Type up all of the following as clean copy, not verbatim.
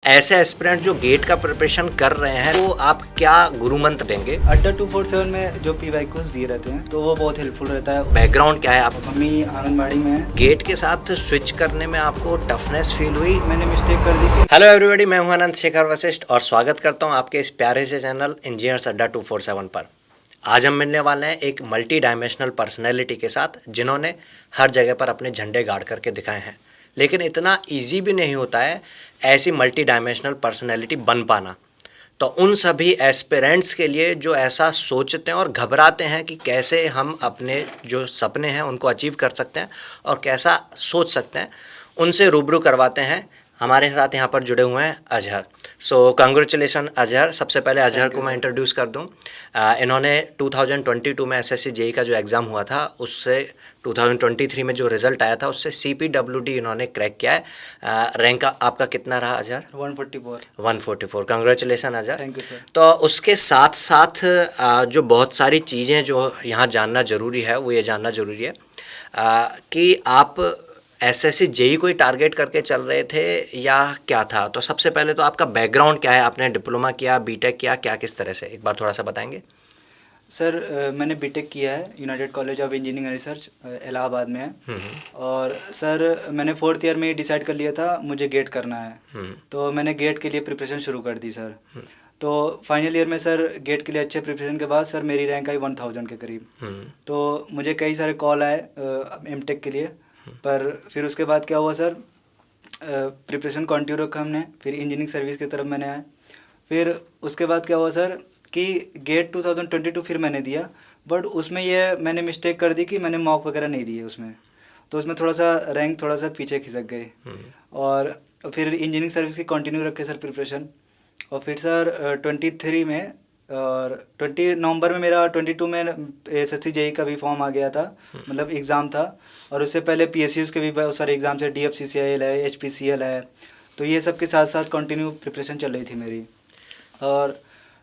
ऐसे एस्पिरेंट जो गेट का प्रिपरेशन कर रहे हैं तो आप क्या गुरु मंत्र देंगे? अड्डा 247 में जो पीवाईक्यूज दिए रहते हैं तो वो बहुत हेल्पफुल रहता है। बैकग्राउंड क्या है? आप मम्मी आंगनबाड़ी में है। गेट के साथ स्विच करने में आपको टफनेस फील हुई? मैंने मिस्टेक कर दी। हेलो एवरीबॉडी, मैं हूं अनंत शेखर वशिष्ठ और स्वागत करता हूं आपके इस प्यारे से चैनल इंजीनियर्स अड्डा 247 पर। आज हम मिलने वाले हैं एक मल्टी डायमेंशनल पर्सनैलिटी के साथ जिन्होंने हर जगह पर अपने झंडे गाड़ करके दिखाए हैं। लेकिन इतना इजी भी नहीं होता है ऐसी मल्टी डायमेंशनल पर्सनैलिटी बन पाना। तो उन सभी एस्पिरेंट्स के लिए जो ऐसा सोचते हैं और घबराते हैं कि कैसे हम अपने जो सपने हैं उनको अचीव कर सकते हैं और कैसा सोच सकते हैं, उनसे रूबरू करवाते हैं। हमारे साथ यहाँ पर जुड़े हुए हैं अजहर। सो कांग्रेचुलेसन अजहर। सबसे पहले अजहर को मैं इंट्रोड्यूस कर दूँ। इन्होंने 2022 में एसएससी जेई का जो एग्ज़ाम हुआ था उससे 2023 में जो रिज़ल्ट आया था उससे CPWD इन्होंने क्रैक किया है। रैंक आपका कितना रहा Azhar? 144। Congratulation Azhar. Thank you sir. तो उसके साथ साथ जो बहुत सारी चीज़ें जो यहाँ जानना ज़रूरी है वो ये जानना ज़रूरी है कि आप एसएससी जेई को ही टारगेट करके चल रहे थे या क्या था? तो सबसे पहले तो आपका बैकग्राउंड क्या है? आपने डिप्लोमा किया, बीटेक किया, क्या किस तरह से, एक बार थोड़ा सा बताएंगे? सर मैंने बीटेक किया है United college of engineering and research Allahabad में है। और सर मैंने 4th ईयर में ही डिसाइड कर लिया था मुझे गेट करना है। तो मैंने गेट के लिए प्रिपरेशन शुरू कर दी सर। तो फाइनल ईयर में सर गेट के लिए अच्छे प्रिपरेशन के बाद सर मेरी रैंक आई 1000 के करीब। तो मुझे कई सारे कॉल आए एमटेक के लिए, पर फिर उसके बाद क्या हुआ सर, प्रिपरेशन कंटिन्यू रखा हमने। फिर इंजीनियरिंग सर्विस की तरफ मैंने आया। फिर उसके बाद क्या हुआ सर कि गेट 2022 फिर मैंने दिया, बट उसमें ये मैंने मिस्टेक कर दी कि मैंने मॉक वगैरह नहीं दिए उसमें। तो उसमें थोड़ा सा रैंक थोड़ा सा पीछे खिसक गए। और फिर इंजीनियरिंग सर्विस की कंटिन्यू रखे सर प्रिपरेशन। और फिर सर 23 में और 20 नवंबर में मेरा 22 में एसएससी जेई का भी फॉर्म आ गया था, मतलब एग्ज़ाम था। और उससे पहले पीएसयूज़ के भी बहुत सारे एग्ज़ाम्स है, DFCCIL है, HPCL है। तो ये सब के साथ साथ कंटिन्यू प्रिपरेशन चल रही थी मेरी। और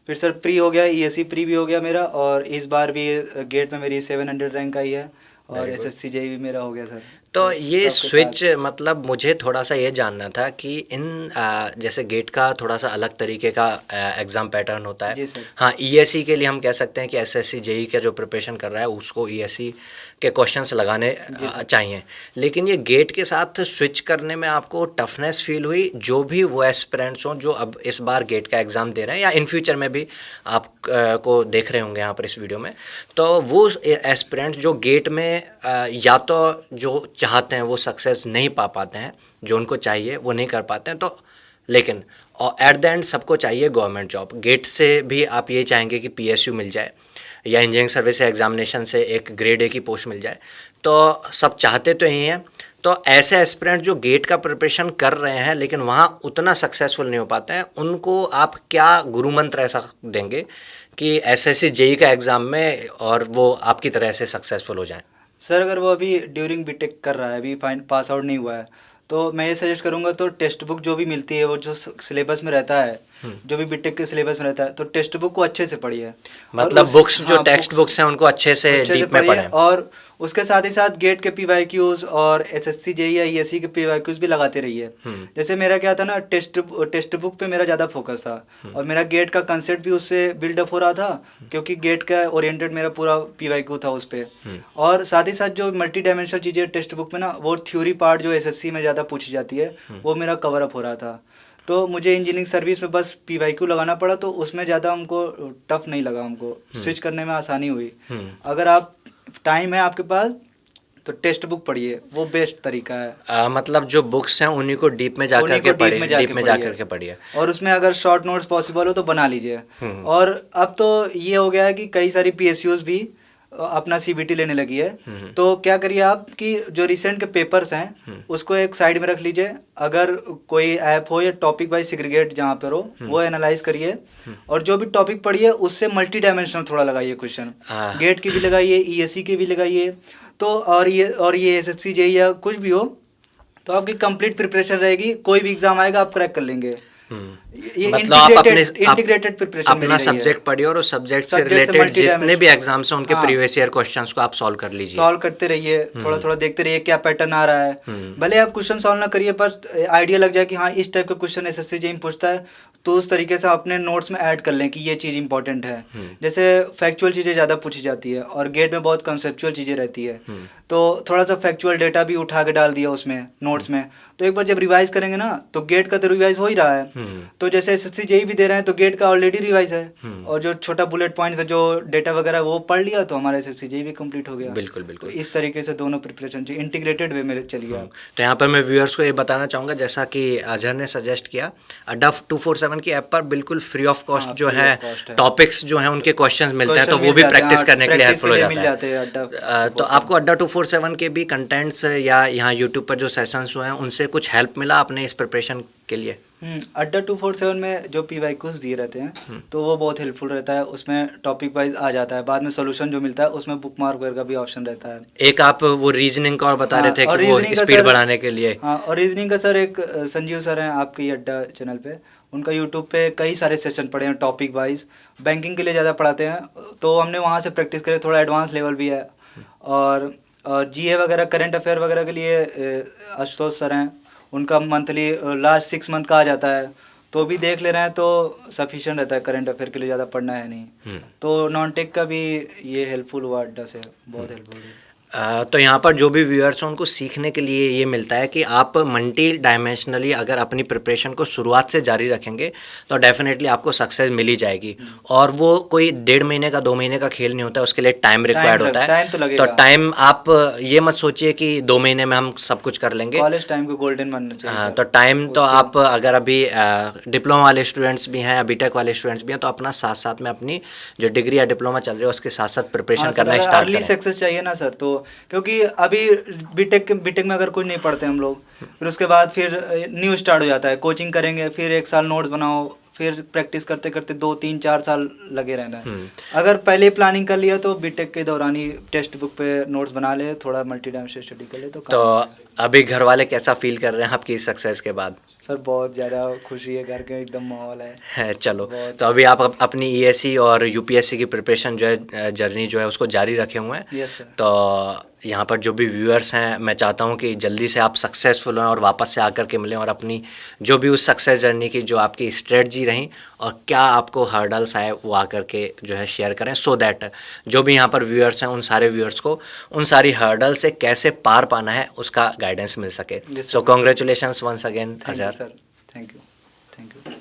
फिर सर प्री हो गया, ESE प्री भी हो गया मेरा। और इस बार भी गेट में मेरी 700 रैंक आई है और एसएससी जेई भी मेरा हो गया सर। तो ये स्विच, मतलब मुझे थोड़ा सा ये जानना था कि इन जैसे गेट का थोड़ा सा अलग तरीके का एग्ज़ाम पैटर्न होता है। हाँ, ESE के लिए हम कह सकते हैं कि एसएससी जेई का जो प्रिपरेशन कर रहा है उसको ESE के क्वेश्चंस लगाने चाहिए। लेकिन ये गेट के साथ स्विच करने में आपको टफनेस फील हुई? जो भी वो एस्पिरेंट्स हों जो अब इस बार गेट का एग्ज़ाम दे रहे हैं या इन फ्यूचर में भी आप को देख रहे होंगे यहाँ पर इस वीडियो में, तो वो एस्पिरेंट्स जो गेट में या तो जो चाहते हैं वो सक्सेस नहीं पा पाते हैं, जो उनको चाहिए वो नहीं कर पाते हैं, तो लेकिन और एट द एंड सबको चाहिए गवर्नमेंट जॉब। गेट से भी आप ये चाहेंगे कि PSU मिल जाए या इंजीनियरिंग सर्विस एग्जामिनेशन से एक ग्रेड A की पोस्ट मिल जाए, तो सब चाहते तो यही हैं। तो ऐसे एस्पिरेंट जो गेट का प्रिपरेशन कर रहे हैं लेकिन वहाँ उतना सक्सेसफुल नहीं हो पाते हैं, उनको आप क्या गुरु मंत्र ऐसा देंगे कि एसएससी जेई का एग्ज़ाम में और वो आपकी तरह से सक्सेसफुल हो जाएं? सर अगर वो अभी ड्यूरिंग बीटेक कर रहा है, अभी फाइन पास आउट नहीं हुआ है, तो मैं ये सजेस्ट करूँगा तो टेक्स्ट बुक जो भी मिलती है वो जो सिलेबस में रहता है, जो भी बीटेक के सिलेबस में रहता है, तो टेक्स्ट बुक को अच्छे से पढ़िए। मतलब बुक्स जो टेक्स्ट बुक्स हैं उनको अच्छे से डीप में पढ़ें। और उसके साथ ही साथ गेट के PYQs और एसएससी जेई या ESE के PYQs भी लगाते रहिए। जैसे मेरा क्या था ना, टेक्स्ट बुक पे मेरा ज़्यादा फोकस था और मेरा गेट का कंसेप्ट भी उससे बिल्डअप हो रहा था, क्योंकि गेट का ओरिएंटेड मेरा पूरा PYQ था उस पर। और साथ ही साथ जो मल्टी डायमेंशनल चीज़ें टेक्स्ट बुक में ना, वो थ्योरी पार्ट जो एसएससी में ज़्यादा पूछी जाती है वो मेरा कवर अप हो रहा था। तो मुझे इंजीनियरिंग सर्विस में बस PYQ लगाना पड़ा, तो उसमें ज़्यादा हमको टफ नहीं लगा, हमको स्विच करने में आसानी हुई। अगर आप टाइम है आपके पास तो टेक्स्ट बुक पढ़िए, वो बेस्ट तरीका है। मतलब जो बुक्स हैं उन्हीं को डीप में जाकर के पढ़िए, डीप में जाकर के पढ़िए। और उसमें अगर शॉर्ट नोट्स पॉसिबल हो तो बना लीजिए। और अब तो ये हो गया है कि कई सारी PSUs भी अपना CBT लेने लगी है। तो क्या करिए आप कि जो रिसेंट के पेपर्स हैं उसको एक साइड में रख लीजिए। अगर कोई ऐप हो या टॉपिक वाइज सिग्रीगेट जहाँ पर हो वो एनालाइज करिए, और जो भी टॉपिक पढ़िए उससे मल्टी डायमेंशनल थोड़ा लगाइए क्वेश्चन। गेट की भी लगाइए, ESE की भी लगाइए। तो और ये SSC जेई या कुछ भी हो तो आपकी कंप्लीट प्रिपरेशन रहेगी, कोई भी एग्जाम आएगा आप क्रैक कर लेंगे। ये मतलब आप अपने इंटीग्रेटेड प्रिपरेशन अपना सब्जेक्ट पढ़िए और उस सब्जेक्ट से रिलेटेड जितने भी एग्जाम्स हैं उनके प्रीवियस ईयर क्वेश्चंस को आप सॉल्व कर लीजिए, सॉल्व करते रहिए, थोड़ा थोड़ा देखते रहिए क्या पैटर्न आ रहा है। भले आप क्वेश्चन सॉल्व ना करिए, पर आइडिया लग जाए कि हाँ इस टाइप का क्वेश्चन एसएससी जेईई पूछता है, तो उस तरीके से अपने नोट्स में ऐड कर लें कि ये चीज़ इंपॉर्टेंट है। जैसे फैक्चुअल चीज़ें ज़्यादा पूछी जाती है और गेट में बहुत कंसेप्चुअल चीज़ें रहती है, तो थोड़ा सा फैक्चुअल डेटा भी उठा के डाल दिया उसमें नोट्स में, तो एक बार जब रिवाइज करेंगे ना तो गेट का तो रिवाइज हो ही रहा है। तो जैसे एसएससी जेईई भी दे रहे हैं तो गेट का ऑलरेडी रिवाइज है, और जो छोटा बुलेट पॉइंट का जो डेटा वगैरह वो पढ़ लिया तो हमारा एसएससी जेईई भी कंप्लीट हो गया। बिल्कुल बिल्कुल। तो इस तरीके से दोनों प्रिपरेशन इंटीग्रेटेड वे में चलिए आप। तो यहाँ पर मैं व्यूअर्स को ये बताना चाहूँगा, जैसा कि अजहर ने सजेस्ट किया, अड्डा 247 की ऐप पर बिल्कुल फ्री ऑफ कॉस्ट जो है टॉपिक्स जो है उनके क्वेश्चंस मिलते हैं, तो वो भी प्रैक्टिस करने के लिए हेल्पफुल हो जाता है। तो आपको अड्डा 247 के भी कंटेंट्स या यहाँ यूट्यूब पर जो सेशंस हुए हैं उनसे कुछ हेल्प मिला अपने इस प्रिपरेशन के लिए? अड्डा 247 में जो PYQs दिए रहते हैं तो वो बहुत हेल्पफुल रहता है, उसमें टॉपिक वाइज आ जाता है, बाद में सोल्यूशन जो मिलता है उसमें बुक मार्क वगैरह का भी ऑप्शन रहता है। एक आप वो रीजनिंग का और बता रहे थे कि वो स्पीड बढ़ाने के लिए। हाँ, और रीजनिंग का सर एक संजीव सर हैं आपके ही अड्डा चैनल पे, उनका यूट्यूब पे कई सारे सेशन पढ़े हैं टॉपिक वाइज, बैंकिंग के लिए ज़्यादा पढ़ाते हैं, तो हमने वहाँ से प्रैक्टिस करे, थोड़ा एडवांस लेवल भी है। और GA वगैरह करंट अफेयर वगैरह के लिए आशुतोष सर हैं, उनका मंथली लास्ट 6 मंथ का आ जाता है, तो भी देख ले रहे हैं तो सफिशिएंट रहता है, करंट अफेयर के लिए ज़्यादा पढ़ना है नहीं। तो नॉन टेक का भी ये हेल्पफुल हुआ अड्डा से, बहुत हेल्पफुल है। तो यहाँ पर जो भी व्यूअर्स हैं उनको सीखने के लिए ये मिलता है कि आप मल्टी डायमेंशनली अगर अपनी प्रिपरेशन को शुरुआत से जारी रखेंगे तो डेफिनेटली आपको सक्सेस मिल ही जाएगी। और वो कोई 1.5 महीने का 2 महीने का खेल नहीं होता है, उसके लिए टाइम रिक्वायर्ड होता है। तो टाइम आप ये मत सोचिए कि 2 महीने में हम सब कुछ कर लेंगे, कॉलेज टाइम को गोल्डन मानना चाहिए। हाँ, तो टाइम तो आप अगर अभी डिप्लोमा वाले स्टूडेंट्स भी हैं या बीटेक वाले स्टूडेंट्स भी हैं तो अपना साथ साथ में अपनी जो डिग्री या डिप्लोमा चल रही है उसके साथ साथ प्रिपरेशन करना स्टार्ट करें। सक्सेस चाहिए ना सर, तो क्योंकि अभी बीटेक में अगर कुछ नहीं पढ़ते हम लोग, फिर उसके बाद फिर न्यू स्टार्ट हो जाता है, कोचिंग करेंगे, फिर 1 साल नोट्स बनाओ, फिर प्रैक्टिस करते करते 2-3-4 साल लगे रहना है। अगर पहले प्लानिंग कर लिया तो बीटेक के दौरान ही टेक्स्ट बुक पे नोट्स बना ले, थोड़ा मल्टी डायमेंशनल स्टडी कर ले तो अभी घर वाले कैसा फील कर रहे हैं आपकी सक्सेस के बाद? सर बहुत ज़्यादा खुशी है, घर के एकदम माहौल है। चलो, तो अभी आप अपनी ESE और UPSC की प्रिपरेशन जो है जर्नी जो है उसको जारी रखे हुए हैं। Yes sir. तो यहाँ पर जो भी व्यूअर्स हैं मैं चाहता हूँ कि जल्दी से आप सक्सेसफुल हों और वापस से आकर के मिलें और अपनी जो भी उस सक्सेस जर्नी की जो आपकी स्ट्रेटजी रही और क्या आपको हर्डल्स आए वो आकर के जो है शेयर करें, सो दैट जो भी यहाँ पर व्यूअर्स हैं उन सारे व्यूअर्स को उन सारी हर्डल से कैसे पार पाना है उसका गाइडेंस मिल सके। So congratulations once again Azhar. Sir thank you.